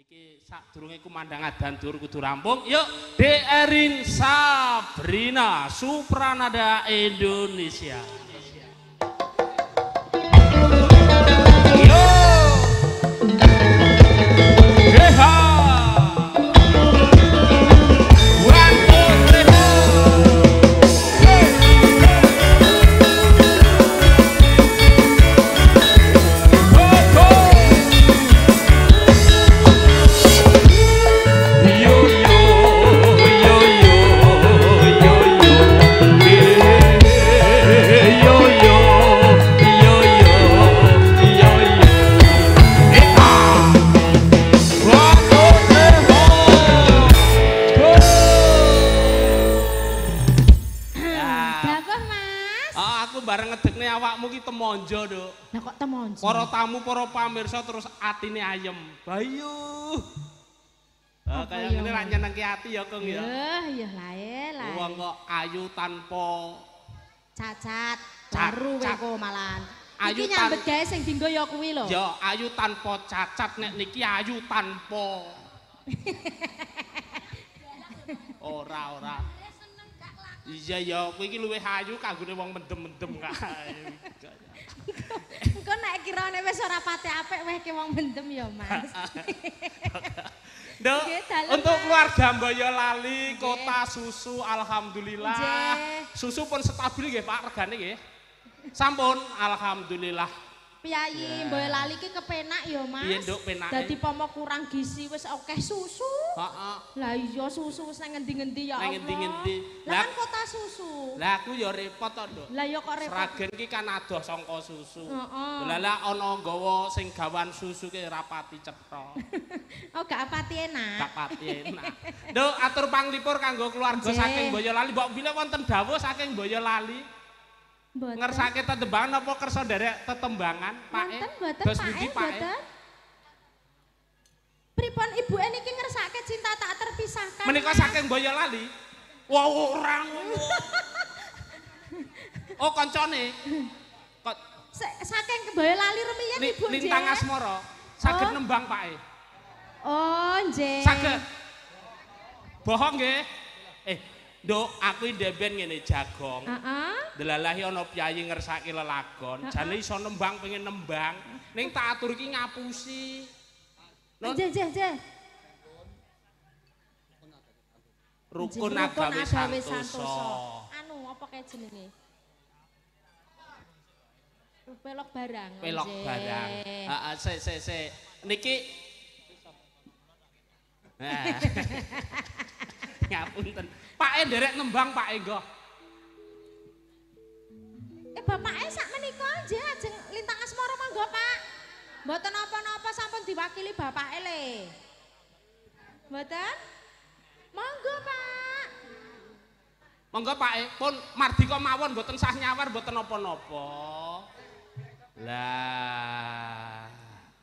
Iki sadurunge kumandangan dandur kudu rampung. Yuk, Erin Sabrina Supranada Indonesia. Yo. Heha. Awakmu ki temonjo, Duk. Lah kok temonjo? Para tamu, para pamirsa terus atine ayem. Bayu. Ah kaya ngene lak nyenengke ati ya, Kang ya. Iya lae. Wong kok ayu tanpa cacat, baru kowe malahan. Ayu iki nyambet gawe sing dinggo ya kuwi lho. Ya, ayu tanpa cacat nek niki ayu tanpa. Ora. Iya ya, kowe iki luwih ayu kanggone wong mendem-mendem kae. Engko nek kirane wis ora pati apik wehke wong mendem ya, Mas. Nduk, untuk keluarga Boyolali, Kota Susu alhamdulillah. Susu pun stabil nggih, Pak, regane nggih. Sampun alhamdulillah. Piyayi Boyolali ki kepenak ya, Mas. Piye, Nduk, penake? Dadi pomo kurang gizi wis akeh susu. Heeh. Lah iya susu wis nang ngendi-ngendi ya Allah. Nang ngendi-ngendi. Lah kan Kota Susu. Lah aku ya repot to, Nduk. Lah ya kok repot. Sragen ki kan adoh saka susu. Heeh. Lah ana nggawa sing gawan susu ki ora pati cetha. Oh, gak pati enak. Gak pati enak. Nduk, atur panglipur kanggo keluarga saking Boyolali. Mbok bilih wonten dawuh saking Boyolali. Ngersake tetembangan apa kersa nderek tetembangan, Pak? Mboten, Pak. Pripun ibuke niki ngersake cinta tak terpisahkan? Menika saking Boyolali. Wah, orang. Oh, kancane. Kok saking Boyolali rumiyin Ibu nggih. Lintang Asmara. Saged nembang, Pak. Oh, nggih. Saged. Bohong nggih. Nduk, aku ndeben ngene jagong. Heeh. Delalahi ana piyayi ngersake lelagon, jane iso nembang pengen nembang, ning tak atur iki ngapusi. Nggih. Rukun agawe santosa. Anu apa kae jenenge? Pelok barang. Pelok barang. Heeh, sik. Niki ngapunten. Pak nderek nembang Pak Enggo. Bapake sak menika ajeng Lintang Asmara monggo, Pak. Mboten napa-napa sampun diwakili bapake le. Mboten? Monggo, Pak. Monggo Pak, pun mardika mawon mboten sah nyawar mboten napa-napa. Lah.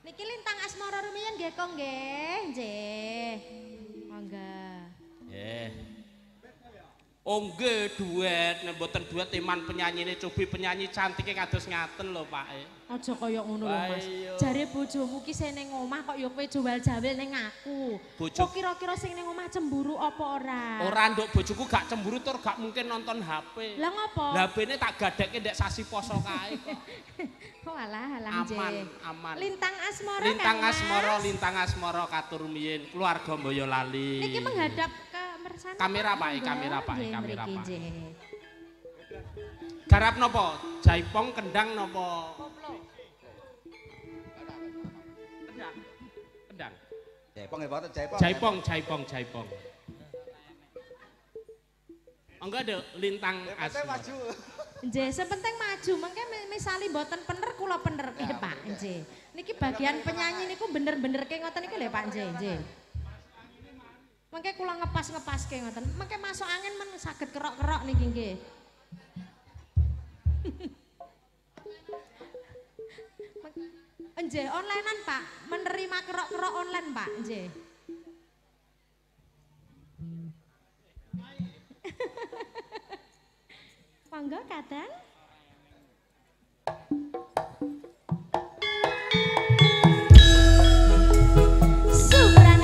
Niki Lintang Asmara rumiyin nggih, Kong nggih. Nggih. Monggo. Nggih. Oh nggih duet, nek mboten duet iman penyanyine Cobi penyanyi cantike kados ngaten lho Pak. Aja kaya ngono lho Mas. Jare bojomu ki sing ning omah kok ya kowe jual-jawil ning aku. Kok kira-kira sing ning omah cemburu apa ora? Ora Nduk, bojoku gak cemburu tur gak mungkin nonton HP. Lah ngopo? Lah HP-ne tak gadekke ndek sasi poso kae kok. Oh alah nggih. Aman. Lintang Asmara Lintang Asmara katur miyin keluarga Boyolali. Niki menghadap ke mersana. Kamera Pak. Garap napa? Jaipong kendang napa? Kendang. Jaipong. Enggak ada Lintang Asmara. Nggih, sepenting maju, mengke misali mboten bener kula benerke Pak, nggih. Niki bagian penyanyi niku bener-benerke ngoten iki lho Pak, nggih. Mengke kula ngepas-ngepaske ngoten. Mengke masuk angin men saged kerok-kerok niki nggih. Nggih, onlinean Pak, menerima kerok-kerok online Pak, nggih. Monggo kadang. Subran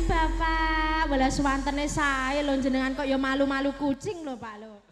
Bapak, welas wantene sae lho jenengan kok ya malu-malu kucing lho Pak lho.